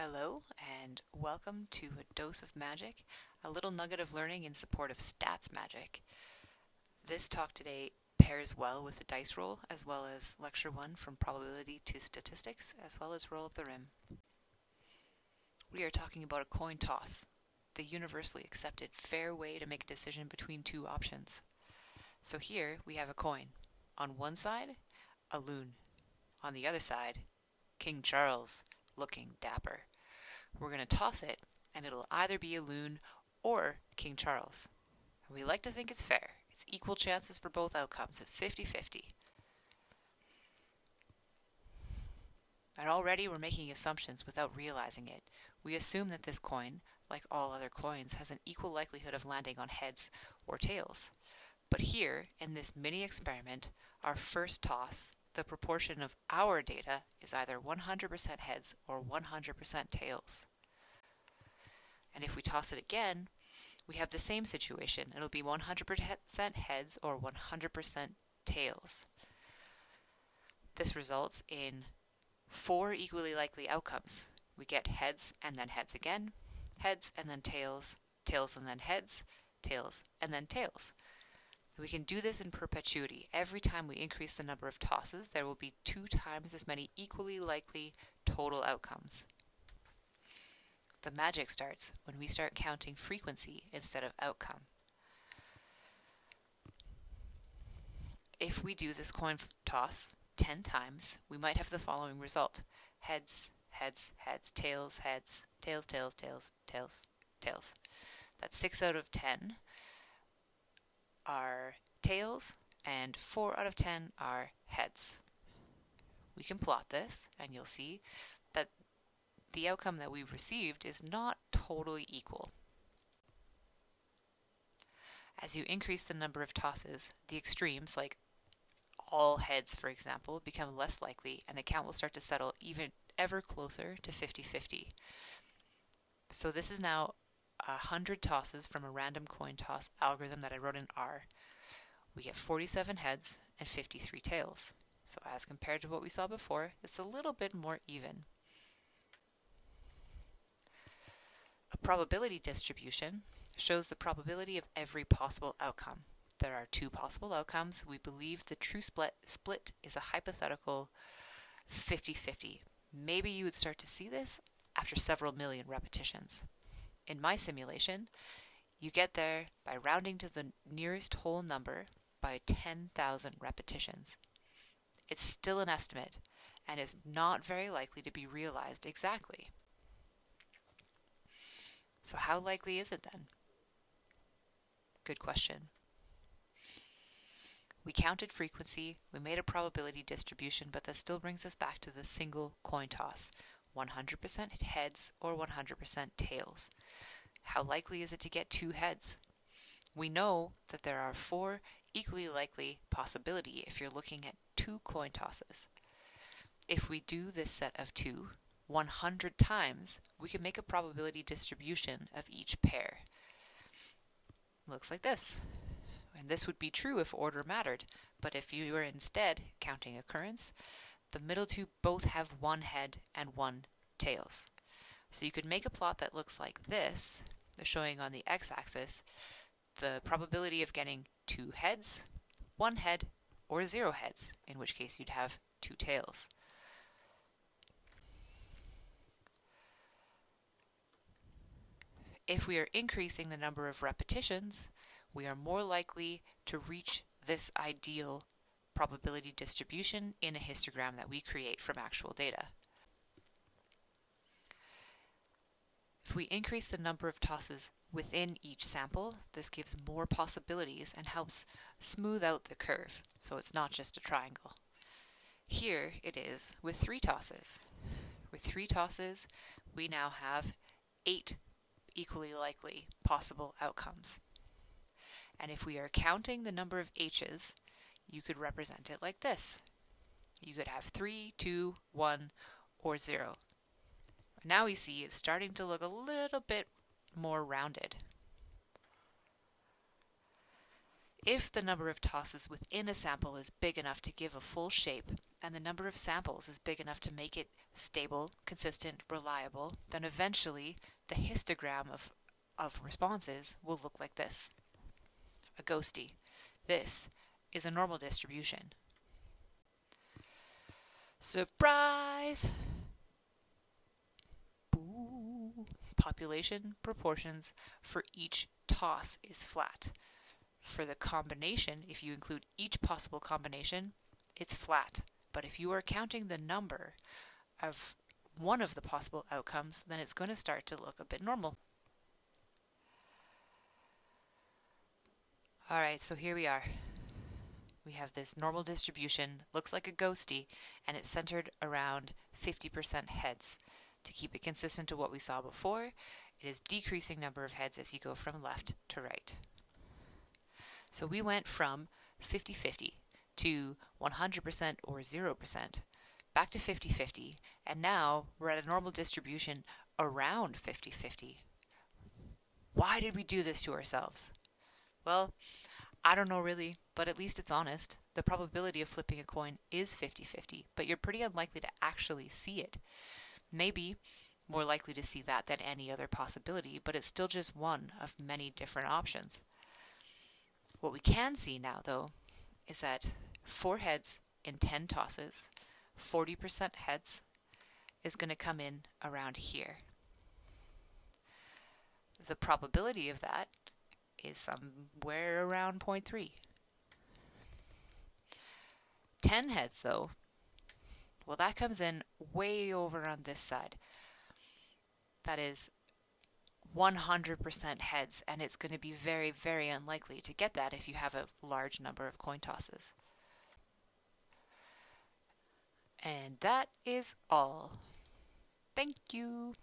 Hello, and welcome to A Dose of Magic, a little nugget of learning in support of stats magic. This talk today pairs well with the dice roll, as well as Lecture 1 from Probability to Statistics, as well as Roll of the Rim. We are talking about a coin toss, the universally accepted fair way to make a decision between two options. So here we have a coin. On one side, a loon. On the other side, King Charles, looking dapper. We're going to toss it, and it'll either be a loon or King Charles. And we like to think it's fair. It's equal chances for both outcomes. It's 50-50. And already we're making assumptions without realizing it. We assume that this coin, like all other coins, has an equal likelihood of landing on heads or tails. But here, in this mini experiment, our first toss, the proportion of our data is either 100% heads or 100% tails. And if we toss it again, we have the same situation. It'll be 100% heads or 100% tails. This results in 4 equally likely outcomes. We get heads and then heads again, heads and then tails, tails and then heads, tails and then tails. We can do this in perpetuity. Every time we increase the number of tosses, there will be 2 times as many equally likely total outcomes. The magic starts when we start counting frequency instead of outcome. If we do this coin toss 10 times, we might have the following result. Heads, heads, heads, tails, heads, tails, tails, tails, tails, tails. That's 6 out of 10 are tails, and 4 out of 10 are heads. We can plot this, and you'll see that the outcome that we received is not totally equal. As you increase the number of tosses, the extremes, like all heads for example, become less likely, and the count will start to settle even ever closer to 50-50. So this is now 100 tosses from a random coin toss algorithm that I wrote in R. We get 47 heads and 53 tails. So as compared to what we saw before, it's a little bit more even. A probability distribution shows the probability of every possible outcome. There are 2 possible outcomes. We believe the true split is a hypothetical 50-50. Maybe you would start to see this after several million repetitions. In my simulation, you get there by rounding to the nearest whole number by 10,000 repetitions. It's still an estimate and is not very likely to be realized exactly. So how likely is it then? Good question. We counted frequency, we made a probability distribution, but that still brings us back to the single coin toss. 100% heads or 100% tails. How likely is it to get 2 heads? We know that there are 4 equally likely possibilities if you're looking at 2 coin tosses. If we do this set of 2 100 times, we can make a probability distribution of each pair. Looks like this. And this would be true if order mattered, but if you were instead counting occurrence, the middle 2 both have 1 head and 1 tails. So you could make a plot that looks like this. They're showing on the x-axis the probability of getting 2 heads, 1 head, or 0 heads, in which case you'd have 2 tails. If we are increasing the number of repetitions, we are more likely to reach this ideal probability distribution in a histogram that we create from actual data. If we increase the number of tosses within each sample, this gives more possibilities and helps smooth out the curve, so it's not just a triangle. Here it is with 3 tosses. With 3 tosses, we now have 8 equally likely possible outcomes. And if we are counting the number of H's, you could represent it like this. You could have 3, 2, 1, or 0. Now we see it's starting to look a little bit more rounded. If the number of tosses within a sample is big enough to give a full shape, and the number of samples is big enough to make it stable, consistent, reliable, then eventually the histogram of responses will look like this. A ghosty. This is a normal distribution. Surprise! Boo. Population proportions for each toss is flat. For the combination, if you include each possible combination, it's flat. But if you are counting the number of one of the possible outcomes, then it's going to start to look a bit normal. Alright, so here we are. We have this normal distribution, looks like a ghosty, and it's centered around 50% heads. To keep it consistent to what we saw before, it is decreasing number of heads as you go from left to right. So we went from 50-50 to 100% or 0%, back to 50-50, and now we're at a normal distribution around 50-50. Why did we do this to ourselves? Well, I don't know really, but at least it's honest. The probability of flipping a coin is 50-50, but you're pretty unlikely to actually see it. Maybe more likely to see that than any other possibility, but it's still just one of many different options. What we can see now, though, is that 4 heads in 10 tosses, 40% heads, is going to come in around here. The probability of that is somewhere around 0.3. 10 heads, though, well, that comes in way over on this side. That is 100% heads, and it's going to be very, very unlikely to get that if you have a large number of coin tosses. And that is all. Thank you.